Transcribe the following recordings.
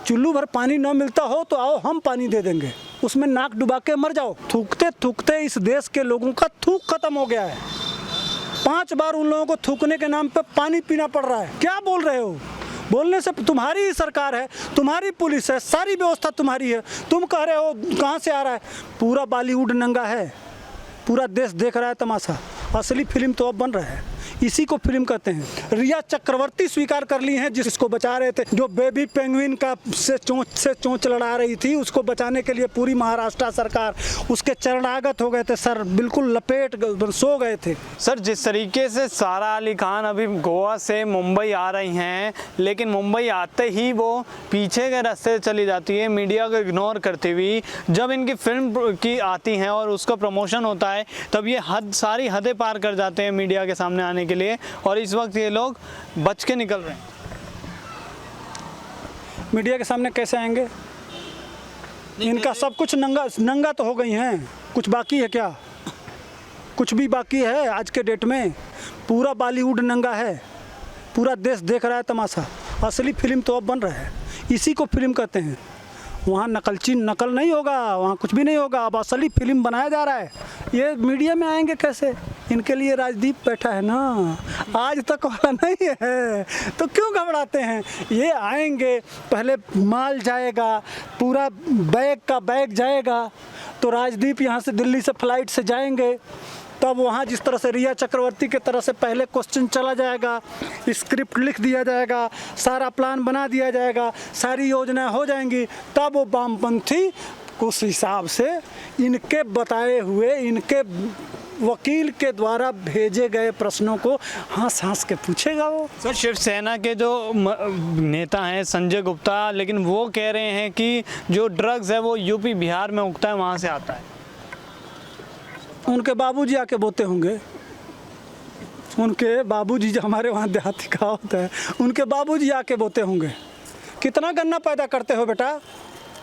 चुल्लू भर पानी न मिलता हो तो आओ हम पानी दे देंगे, उसमें नाक डुबा के मर जाओ। थूकते थूकते इस देश के लोगों का थूक खत्म हो गया है। 5 बार उन लोगों को थूकने के नाम पे पानी पीना पड़ रहा है। क्या बोल रहे हो? बोलने से तुम्हारी ही सरकार है, तुम्हारी पुलिस है, सारी व्यवस्था तुम्हारी है। तुम कह रहे हो कहाँ से आ रहा है? पूरा बॉलीवुड नंगा है, पूरा देश देख रहा है तमाशा। असली फिल्म तो अब बन रहा है, इसी को फिल्म कहते हैं। रिया चक्रवर्ती स्वीकार कर ली हैं जिसको बचा रहे थे, जो बेबी पेंगुइन का से चोंच लड़ा रही थी, उसको बचाने के लिए पूरी महाराष्ट्र सरकार उसके चरणागत हो गए थे सर, बिल्कुल लपेट सो गए थे। सर जिस तरीके से सारा अली खान अभी गोवा से मुंबई आ रही हैं, लेकिन मुंबई आते ही वो पीछे के रास्ते से चली जाती है, मीडिया को इग्नोर करती हुई। जब इनकी फिल्म की आती हैं और उसका प्रमोशन होता है तब ये सारी हदें पार कर जाते हैं मीडिया के सामने आने के लिए, और इस वक्त ये लोग बच के निकल रहे हैं। मीडिया के सामने कैसे आएंगे? इनका सब कुछ नंगा तो हो गई हैं, कुछ बाकी है क्या? कुछ भी बाकी है? आज के डेट में पूरा बॉलीवुड नंगा है, पूरा देश देख रहा है तमाशा। असली फिल्म तो अब बन रहा है, इसी को फिल्म कहते हैं। वहाँ नकल नहीं होगा, वहाँ कुछ भी नहीं होगा, अब असली फिल्म बनाया जा रहा है। ये मीडिया में आएंगे कैसे? इनके लिए राजदीप बैठा है ना, आज तक वाला नहीं है, तो क्यों घबराते हैं? ये आएंगे, पहले माल जाएगा, पूरा बैग का बैग जाएगा, तो राजदीप यहाँ से दिल्ली से फ्लाइट से जाएंगे, तब वहाँ जिस तरह से रिया चक्रवर्ती के तरह से पहले क्वेश्चन चला जाएगा, स्क्रिप्ट लिख दिया जाएगा, सारा प्लान बना दिया जाएगा, सारी योजनाएं हो जाएंगी, तब वो वामपंथी उस हिसाब से इनके बताए हुए, इनके वकील के द्वारा भेजे गए प्रश्नों को हंस हंस के पूछेगा वो। सर शिवसेना के जो नेता हैं संजय गुप्ता, लेकिन वो कह रहे हैं कि जो ड्रग्स है वो यूपी बिहार में उगता है, वहाँ से आता है। उनके बाबूजी आके बोते होंगे, उनके बाबूजी जो हमारे वहाँ देहाती का होता है, उनके बाबूजी आके बोते होंगे। कितना गन्ना पैदा करते हो बेटा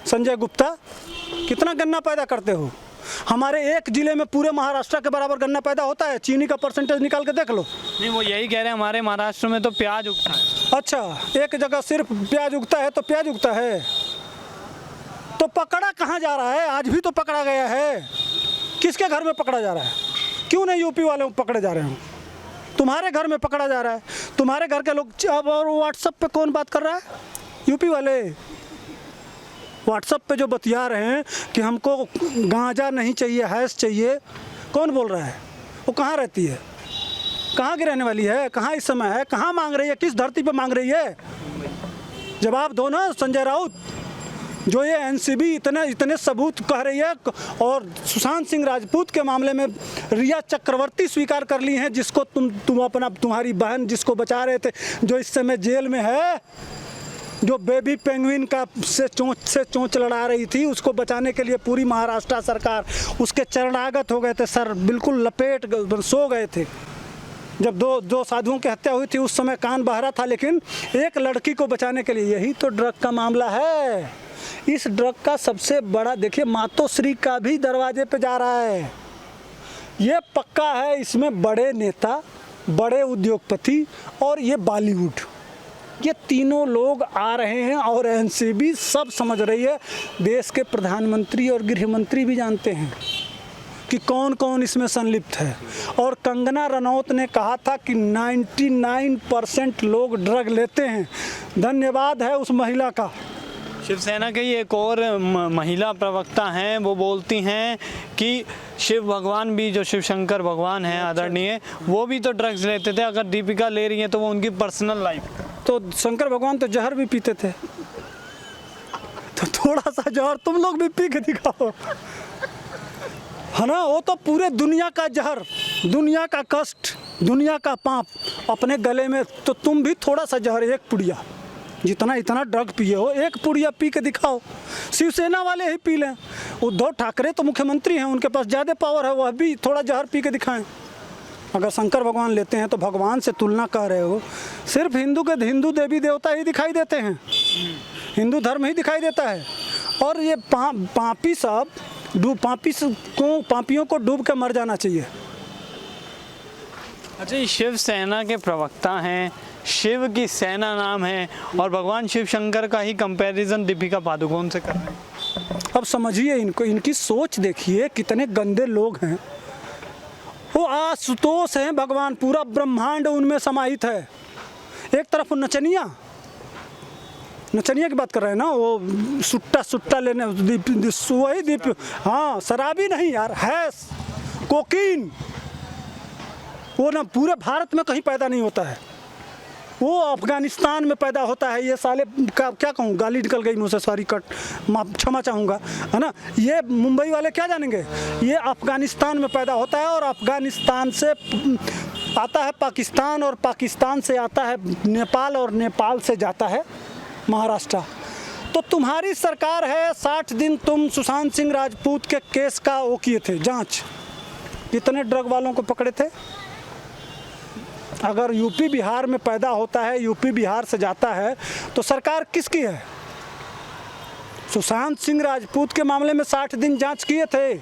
संजय गुप्ता, कितना गन्ना पैदा करते हो? हमारे एक जिले में पूरे महाराष्ट्र के बराबर गन्ना पैदा होता है। चीनी का परसेंटेज निकाल के देख लो। नहीं, वो यही कह रहे हैं हमारे महाराष्ट्र में तो प्याज उगता है। अच्छा, एक जगह सिर्फ प्याज उगता है, तो प्याज उगता है तो पकड़ा कहाँ जा रहा है? आज भी तो पकड़ा गया है। किसके घर में पकड़ा जा रहा है? क्यों नहीं यूपी वाले पकड़े जा रहे हो? तुम्हारे घर में पकड़ा जा रहा है, तुम्हारे घर के लोग। अब और व्हाट्सएप पे कौन बात कर रहा है? यूपी वाले व्हाट्सएप पे जो बतिया रहे हैं कि हमको गांजा नहीं चाहिए, हैश चाहिए, कौन बोल रहा है? वो कहाँ रहती है, कहाँ की रहने वाली है, कहाँ इस समय है, कहाँ मांग रही है, किस धरती पे मांग रही है? जवाब दो ना संजय राउत। जो ये एनसीबी इतने सबूत कह रही है, और सुशांत सिंह राजपूत के मामले में रिया चक्रवर्ती स्वीकार कर ली हैं, जिसको तुम्हारी बहन जिसको बचा रहे थे, जो इस समय जेल में है, जो बेबी पेंगुइन का से चोंच लड़ा रही थी, उसको बचाने के लिए पूरी महाराष्ट्र सरकार उसके चरणागत हो गए थे सर, बिल्कुल लपेट सो गए थे। जब दो साधुओं की हत्या हुई थी उस समय कान बहरा था, लेकिन एक लड़की को बचाने के लिए। यही तो ड्रग का मामला है। इस ड्रग का सबसे बड़ा देखिए, मातोश्री का भी दरवाजे पे जा रहा है। ये पक्का है, इसमें बड़े नेता, बड़े उद्योगपति और ये बॉलीवुड, ये तीनों लोग आ रहे हैं, और एनसीबी सब समझ रही है। देश के प्रधानमंत्री और गृह मंत्री भी जानते हैं कि कौन कौन इसमें संलिप्त है। और कंगना रनौत ने कहा था कि 99% लोग ड्रग लेते हैं। धन्यवाद है उस महिला का। शिवसेना के ही एक और महिला प्रवक्ता हैं, वो बोलती हैं कि शिव भगवान भी, जो शिव शंकर भगवान हैं आदरणीय, वो भी तो ड्रग्स लेते थे। अगर दीपिका ले रही हैं तो वो उनकी पर्सनल लाइफ। तो शंकर भगवान तो जहर भी पीते थे, तो थोड़ा सा जहर तुम लोग भी पी के दिखाओ, है ना? वो तो पूरे दुनिया का जहर, दुनिया का कष्ट, दुनिया का पाप अपने गले में, तो तुम भी थोड़ा सा जहर, एक पुड़िया, इतना ड्रग पिए हो, एक पुड़िया पी के दिखाओ। शिवसेना वाले ही पी लें। उद्धव ठाकरे तो मुख्यमंत्री हैं, उनके पास ज़्यादा पावर है, वह भी थोड़ा जहर पी के दिखाएं। अगर शंकर भगवान लेते हैं तो भगवान से तुलना कर रहे हो। सिर्फ हिंदू देवी देवता ही दिखाई देते हैं, हिंदू धर्म ही दिखाई देता है। और ये पापी सब पापियों को डूब के मर जाना चाहिए। अच्छा, ये शिवसेना के प्रवक्ता हैं, शिव की सेना नाम है और भगवान शिव शंकर का ही कंपैरिजन दीपिका पादुकोण से कर रहे हैं। अब समझिए इनको, इनकी सोच देखिए, कितने गंदे लोग हैं। वो आशुतोष हैं भगवान, पूरा ब्रह्मांड उनमें समाहित है। एक तरफ नचनिया की बात कर रहे हैं ना, वो सुट्टा लेने वही दीप, हाँ शराबी नहीं यार, है कोकीन। वो ना पूरे भारत में कहीं पैदा नहीं होता है, वो अफगानिस्तान में पैदा होता है। ये साले का क्या कहूँ, गाली निकल गई मुझे, सॉरी, कट क्षमा चाहूँगा, है ना। ये मुंबई वाले क्या जानेंगे, ये अफगानिस्तान में पैदा होता है और अफगानिस्तान से आता है पाकिस्तान और पाकिस्तान से आता है नेपाल और नेपाल से जाता है महाराष्ट्र। तो तुम्हारी सरकार है, 60 दिन तुम सुशांत सिंह राजपूत के केस का वो किए थे जांच, कितने ड्रग वालों को पकड़े थे। अगर यूपी बिहार में पैदा होता है, यूपी बिहार से जाता है, तो सरकार किसकी है। सुशांत सिंह राजपूत के मामले में 60 दिन जांच किए थे।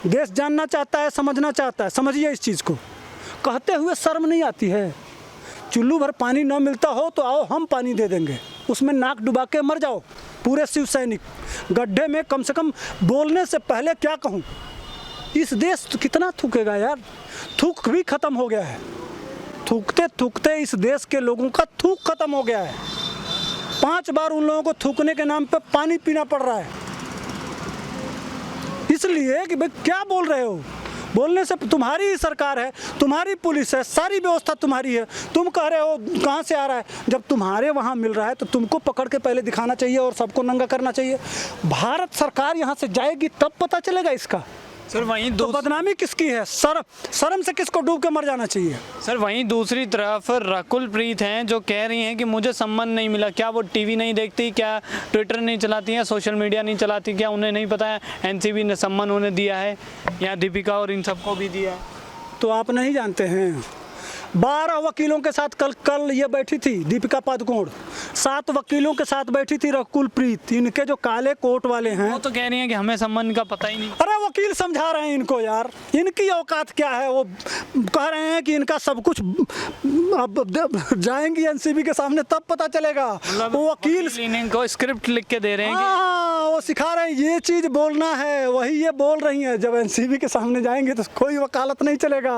देश जानना चाहता है, समझना चाहता है, समझिए इस चीज़ को। कहते हुए शर्म नहीं आती है। चुल्लू भर पानी न मिलता हो तो आओ हम पानी दे देंगे, उसमें नाक डुबा के मर जाओ पूरे शिव सैनिक गड्ढे में। कम से कम बोलने से पहले क्या कहूँ, इस देश तो कितना थूकेगा यार, थूक भी ख़त्म हो गया है। थूकते थूकते इस देश के लोगों का थूक ख़त्म हो गया है। 5 बार उन लोगों को थूकने के नाम पे पानी पीना पड़ रहा है, इसलिए कि भाई क्या बोल रहे हो। बोलने से तुम्हारी ही सरकार है, तुम्हारी पुलिस है, सारी व्यवस्था तुम्हारी है। तुम कह रहे हो कहाँ से आ रहा है, जब तुम्हारे वहाँ मिल रहा है तो तुमको पकड़ के पहले दिखाना चाहिए और सबको नंगा करना चाहिए। भारत सरकार यहाँ से जाएगी तब पता चलेगा इसका। सर वहीं तो बदनामी किसकी है, शर्म से किसको डूब के मर जाना चाहिए। सर वहीं दूसरी तरफ रकुल प्रीत हैं जो कह रही हैं कि मुझे सम्मान नहीं मिला। क्या वो टीवी नहीं देखती, क्या ट्विटर नहीं चलाती हैं, सोशल मीडिया नहीं चलाती, क्या उन्हें नहीं पता है एनसीबी ने सम्मान उन्हें दिया है या दीपिका और इन सबको भी दिया है। तो आप नहीं जानते हैं, 12 वकीलों के साथ कल ये बैठी थी दीपिका पादुकोण, 7 वकीलों के साथ बैठी थी रकुल प्रीत। इनके जो काले कोट वाले हैं वो तो कह रही हैं कि हमें सम्मान का पता ही नहीं। अरे वकील समझा रहे हैं इनको यार, इनकी औकात क्या है। वो कह रहे हैं कि इनका सब कुछ, अब जाएंगी एनसीबी के सामने तब पता चलेगा। वो वकील इनको स्क्रिप्ट लिख के दे रहे हैं। हाँ, वो सिखा रहे हैं ये चीज़ बोलना है, वही ये बोल रही हैं। जब एनसीबी के सामने जाएंगे तो कोई वकालत नहीं चलेगा,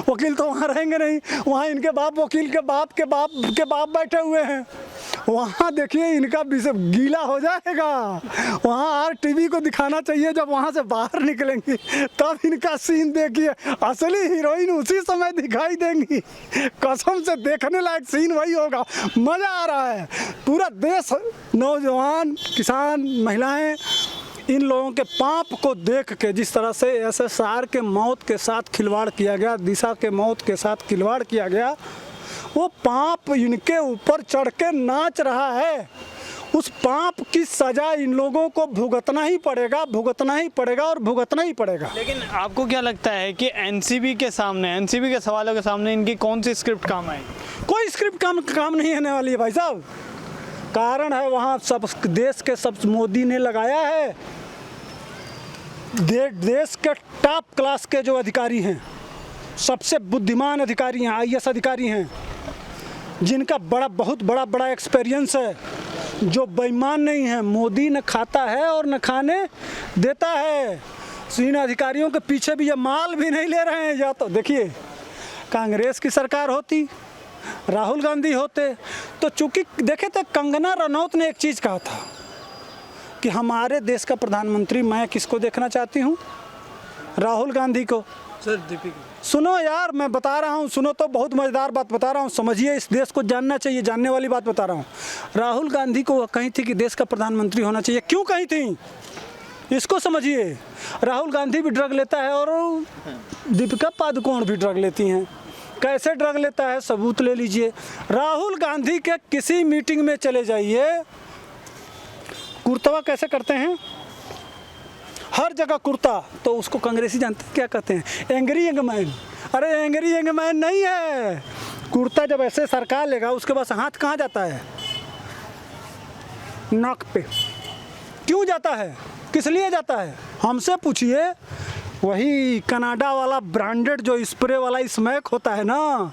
वकील तो वहाँ रहेंगे नहीं। वहाँ इनके बाप वकील के बाप के बाप के बाप बैठे हुए हैं। वहाँ देखिए इनका गीला हो जाएगा। वहाँ आरटीवी को दिखाना चाहिए, जब वहाँ से बाहर निकलेंगी तब इनका सीन देखिए, असली हीरोइन उसी समय दिखाई देंगी। कसम से देखने लायक सीन वही होगा, मज़ा आ रहा है। पूरा देश, नौजवान, किसान, महिलाएं, इन लोगों के पाप को देख के, जिस तरह से एसएसआर के मौत के साथ खिलवाड़ किया गया, दिशा के मौत के साथ खिलवाड़ किया गया, वो पाप इनके ऊपर चढ़ के नाच रहा है। उस पाप की सज़ा इन लोगों को भुगतना ही पड़ेगा, भुगतना ही पड़ेगा और भुगतना ही पड़ेगा। लेकिन आपको क्या लगता है कि एनसीबी के सामने, एनसीबी के सवालों के सामने इनकी कौन सी स्क्रिप्ट काम आएगी? कोई स्क्रिप्ट काम नहीं आने वाली है भाई साहब। कारण है वहाँ सब देश के सब मोदी ने लगाया है। देश के टॉप क्लास के जो अधिकारी हैं, सबसे बुद्धिमान अधिकारी हैं, आईएएस अधिकारी हैं, जिनका बहुत बड़ा एक्सपीरियंस है, जो बेईमान नहीं है। मोदी न खाता है और न खाने देता है। इन अधिकारियों के पीछे भी ये माल भी नहीं ले रहे हैं। या तो देखिए कांग्रेस की सरकार होती, राहुल गांधी होते, तो चूंकि देखे थे कंगना रनौत ने एक चीज़ कहा था कि हमारे देश का प्रधानमंत्री मैं किसको देखना चाहती हूँ, राहुल गांधी को। सर दीपिका सुनो यार, मैं बता रहा हूँ, सुनो तो बहुत मज़ेदार बात बता रहा हूँ, समझिए, इस देश को जानना चाहिए, जानने वाली बात बता रहा हूँ। राहुल गांधी को वह कही थी कि देश का प्रधानमंत्री होना चाहिए। क्यों कही थी इसको समझिए। राहुल गांधी भी ड्रग लेता है और दीपिका पादुकोण भी ड्रग लेती हैं। कैसे ड्रग लेता है सबूत ले लीजिए। राहुल गांधी के किसी मीटिंग में चले जाइए, कुर्तवा कैसे करते हैं, हर जगह कुर्ता, तो उसको कांग्रेसी जानते हैं क्या कहते हैं, एंग्री यंग मैन। अरे एंग्री यंग मैन नहीं है, कुर्ता जब ऐसे सरका लेगा उसके बाद हाथ कहाँ जाता है, नाक पे। क्यों जाता है, किस लिए जाता है, हमसे पूछिए। वही कनाडा वाला ब्रांडेड जो स्प्रे वाला स्मैक होता है ना,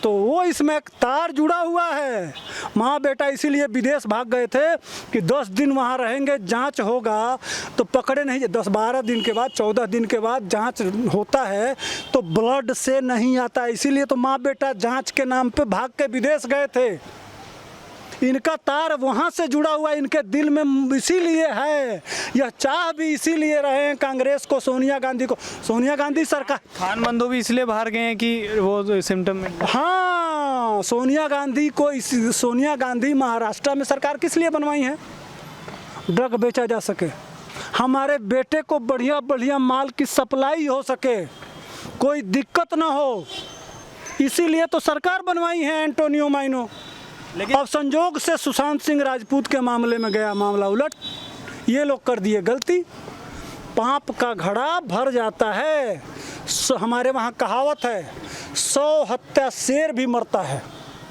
तो वो स्मैक तार जुड़ा हुआ है। माँ बेटा इसीलिए विदेश भाग गए थे कि 10 दिन वहाँ रहेंगे, जांच होगा तो पकड़े नहीं। 10-12 दिन के बाद, 14 दिन के बाद जांच होता है तो ब्लड से नहीं आता, इसीलिए तो माँ बेटा जांच के नाम पे भाग के विदेश गए थे। इनका तार वहाँ से जुड़ा हुआ इनके दिल में, इसीलिए है। यह चाह भी इसीलिए रहे हैं कांग्रेस को, सोनिया गांधी को। सोनिया गांधी सरकार, खान बंधु भी इसलिए बाहर गए हैं कि वो सिम्टम में। हाँ, सोनिया गांधी महाराष्ट्र में सरकार किस लिए बनवाई है? ड्रग बेचा जा सके, हमारे बेटे को बढ़िया बढ़िया माल की सप्लाई हो सके, कोई दिक्कत ना हो, इसीलिए तो सरकार बनवाई है एंटोनियो माइनो। अब संजोग से सुशांत सिंह राजपूत के मामले में गया मामला उलट, ये लोग कर दिए गलती, पाप का घड़ा भर जाता है। हमारे वहाँ कहावत है 100 हत्या शेर भी मरता है।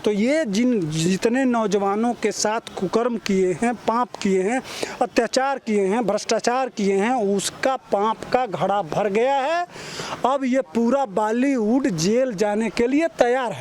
तो ये जितने नौजवानों के साथ कुकर्म किए हैं, पाप किए हैं, अत्याचार किए हैं, भ्रष्टाचार किए हैं, उसका पाप का घड़ा भर गया है। अब ये पूरा बॉलीवुड जेल जाने के लिए तैयार है।